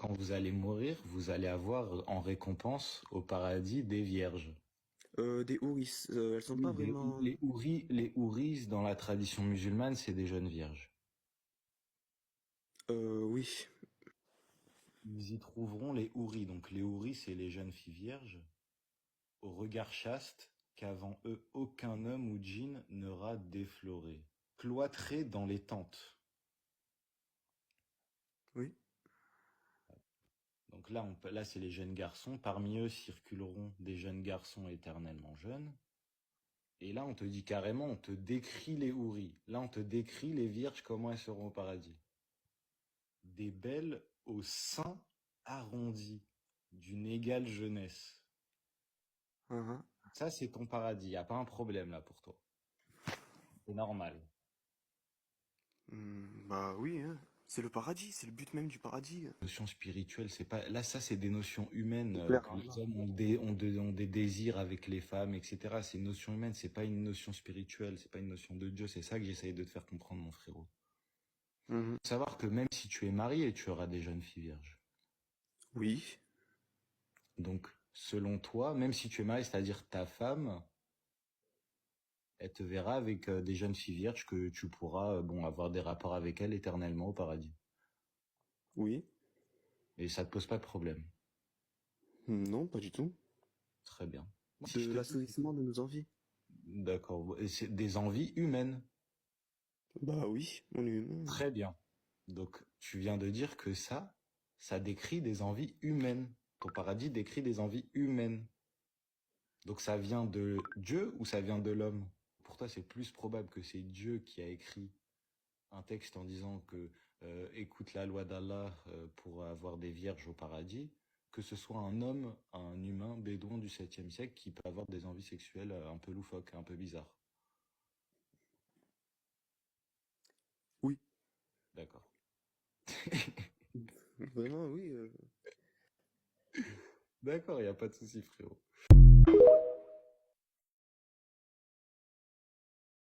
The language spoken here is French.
Quand vous allez mourir, vous allez avoir en récompense au paradis des vierges. Des houris, elles sont pas Oui, vraiment... les houris, dans la tradition musulmane, c'est des jeunes vierges. Oui. Ils y trouveront les houris. Donc les houris, c'est les jeunes filles vierges, au regard chaste, qu'avant eux aucun homme ou djinn n'aura défloré. Cloîtrés dans les tentes. Oui. Donc là, là, c'est les jeunes garçons. Parmi eux circuleront des jeunes garçons éternellement jeunes. Et là, on te dit carrément, on te décrit les houris. Là, on te décrit les vierges, comment elles seront au paradis. Des belles aux seins arrondis, d'une égale jeunesse. Uhum. Ça, c'est ton paradis. Y a pas un problème là pour toi. C'est normal. Bah oui, hein. C'est le paradis, c'est le but même du paradis. Notions spirituelles, c'est pas. Là, ça, c'est des notions humaines C'est clair. que les hommes ont des désirs avec les femmes, etc. C'est une notion humaine. C'est pas une notion spirituelle. C'est pas une notion de Dieu. C'est ça que j'essaye de te faire comprendre, mon frérot. Mhm. Faut savoir que même si tu es marié, tu auras des jeunes filles vierges. Oui. Donc, selon toi, même si tu es marié, c'est-à-dire ta femme, elle te verra avec des jeunes filles vierges que tu pourras, bon, avoir des rapports avec elles éternellement au paradis. Oui. Et ça te pose pas de problème. Non, pas du tout. Très bien. Moi, si je De te dis, l'assouvissement de nos envies. d'accord, et c'est des envies humaines. Bah oui, on est humain. Très bien. Donc, tu viens de dire que ça décrit des envies humaines. Ton paradis décrit des envies humaines. Donc, ça vient de Dieu ou ça vient de l'homme? Pour toi, c'est plus probable que c'est Dieu qui a écrit un texte en disant que écoute la loi d'Allah pour avoir des vierges au paradis, que ce soit un homme, un humain bédouin du 7e siècle qui peut avoir des envies sexuelles un peu loufoques, un peu bizarres. Oui. D'accord. Vraiment, oui. D'accord, il n'y a pas de souci, frérot.